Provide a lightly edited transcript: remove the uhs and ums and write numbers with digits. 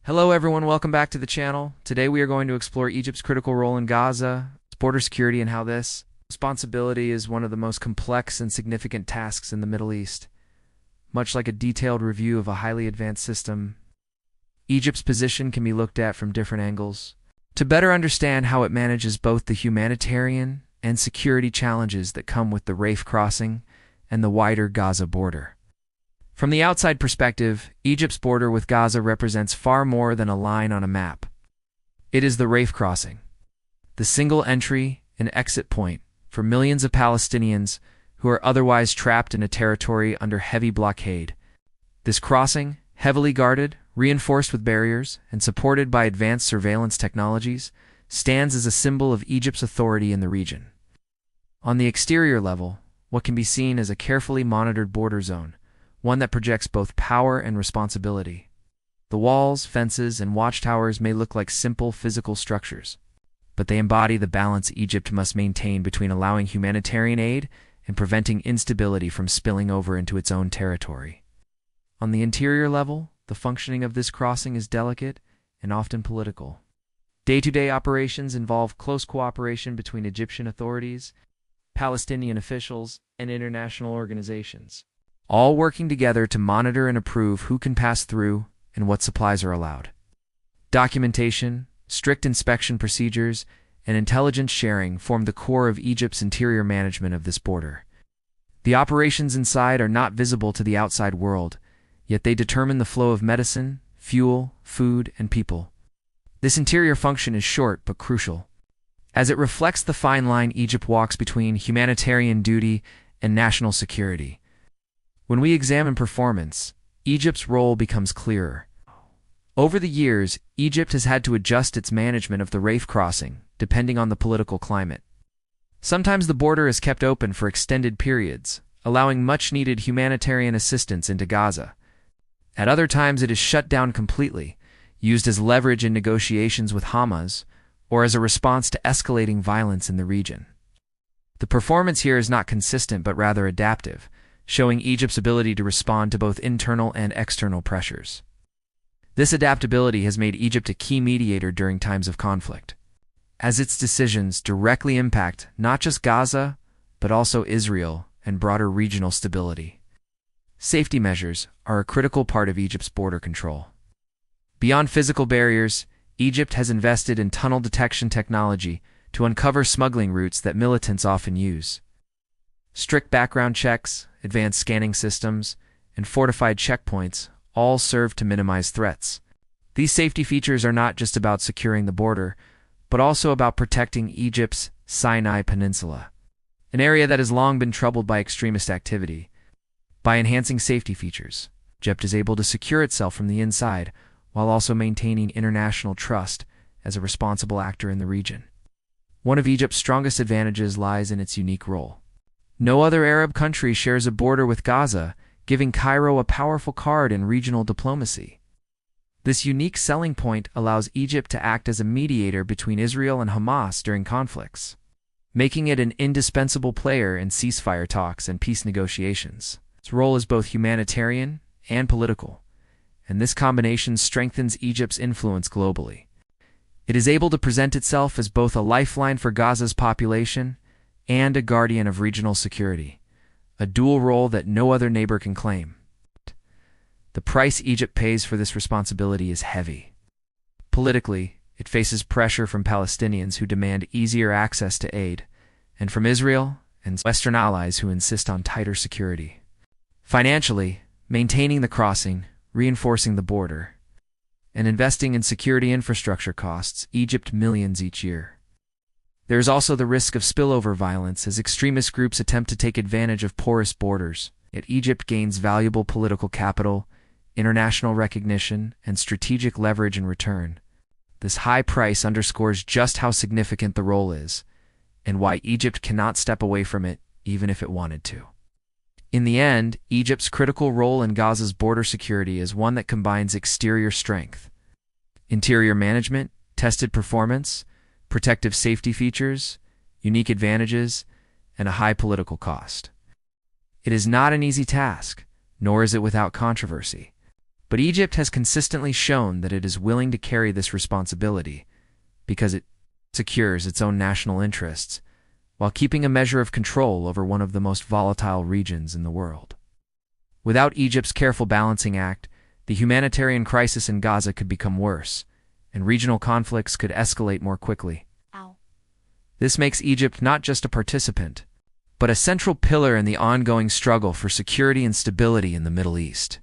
Hello everyone, welcome back to the channel. Today we are going to explore Egypt's critical role in Gaza, border security, and how this responsibility is one of the most complex and significant tasks in the Middle East. Much like a detailed review of a highly advanced system, Egypt's position can be looked at from different angles to better understand how it manages both the humanitarian and security challenges that come with the Rafah crossing and the wider Gaza border. From the outside perspective, Egypt's border with Gaza represents far more than a line on a map. It is the Rafah crossing, the single entry and exit point for millions of Palestinians who are otherwise trapped in a territory under heavy blockade. This crossing, heavily guarded, reinforced with barriers, and supported by advanced surveillance technologies, stands as a symbol of Egypt's authority in the region. On the exterior level, what can be seen as a carefully monitored border zone, one that projects both power and responsibility. The walls, fences, and watchtowers may look like simple physical structures, but they embody the balance Egypt must maintain between allowing humanitarian aid and preventing instability from spilling over into its own territory. On the interior level, the functioning of this crossing is delicate and often political. Day-to-day operations involve close cooperation between Egyptian authorities, Palestinian officials, and international organizations, all working together to monitor and approve who can pass through and what supplies are allowed. Documentation, strict inspection procedures, and intelligence sharing form the core of Egypt's interior management of this border. The operations inside are not visible to the outside world, yet they determine the flow of medicine, fuel, food, and people. This interior function is short but crucial, as it reflects the fine line Egypt walks between humanitarian duty and national security. When we examine performance, Egypt's role becomes clearer. Over the years, Egypt has had to adjust its management of the Rafah crossing, depending on the political climate. Sometimes the border is kept open for extended periods, allowing much-needed humanitarian assistance into Gaza. At other times it is shut down completely, used as leverage in negotiations with Hamas, or as a response to escalating violence in the region. The performance here is not consistent but rather adaptive, showing Egypt's ability to respond to both internal and external pressures. This adaptability has made Egypt a key mediator during times of conflict, as its decisions directly impact not just Gaza, but also Israel and broader regional stability. Safety measures are a critical part of Egypt's border control. Beyond physical barriers, Egypt has invested in tunnel detection technology to uncover smuggling routes that militants often use. Strict background checks, advanced scanning systems, and fortified checkpoints all serve to minimize threats. These safety features are not just about securing the border, but also about protecting Egypt's Sinai Peninsula, an area that has long been troubled by extremist activity. By enhancing safety features, Egypt is able to secure itself from the inside while also maintaining international trust as a responsible actor in the region. One of Egypt's strongest advantages lies in its unique role. No other Arab country shares a border with Gaza, giving Cairo a powerful card in regional diplomacy. This unique selling point allows Egypt to act as a mediator between Israel and Hamas during conflicts, making it an indispensable player in ceasefire talks and peace negotiations. Its role is both humanitarian and political, and this combination strengthens Egypt's influence globally. It is able to present itself as both a lifeline for Gaza's population and a guardian of regional security, a dual role that no other neighbor can claim. The price Egypt pays for this responsibility is heavy. Politically, it faces pressure from Palestinians who demand easier access to aid, and from Israel and Western allies who insist on tighter security. Financially, maintaining the crossing, reinforcing the border, and investing in security infrastructure costs Egypt millions each year. There is also the risk of spillover violence as extremist groups attempt to take advantage of porous borders, yet Egypt gains valuable political capital, international recognition, and strategic leverage in return. This high price underscores just how significant the role is, and why Egypt cannot step away from it even if it wanted to. In the end, Egypt's critical role in Gaza's border security is one that combines exterior strength, interior management, tested performance, protective safety features, unique advantages, and a high political cost. It is not an easy task, nor is it without controversy, But Egypt has consistently shown that it is willing to carry this responsibility because it secures its own national interests while keeping a measure of control over one of the most volatile regions in the world. Without Egypt's careful balancing act, the humanitarian crisis in Gaza could become worse, and regional conflicts could escalate more quickly. This makes Egypt not just a participant, but a central pillar in the ongoing struggle for security and stability in the Middle East.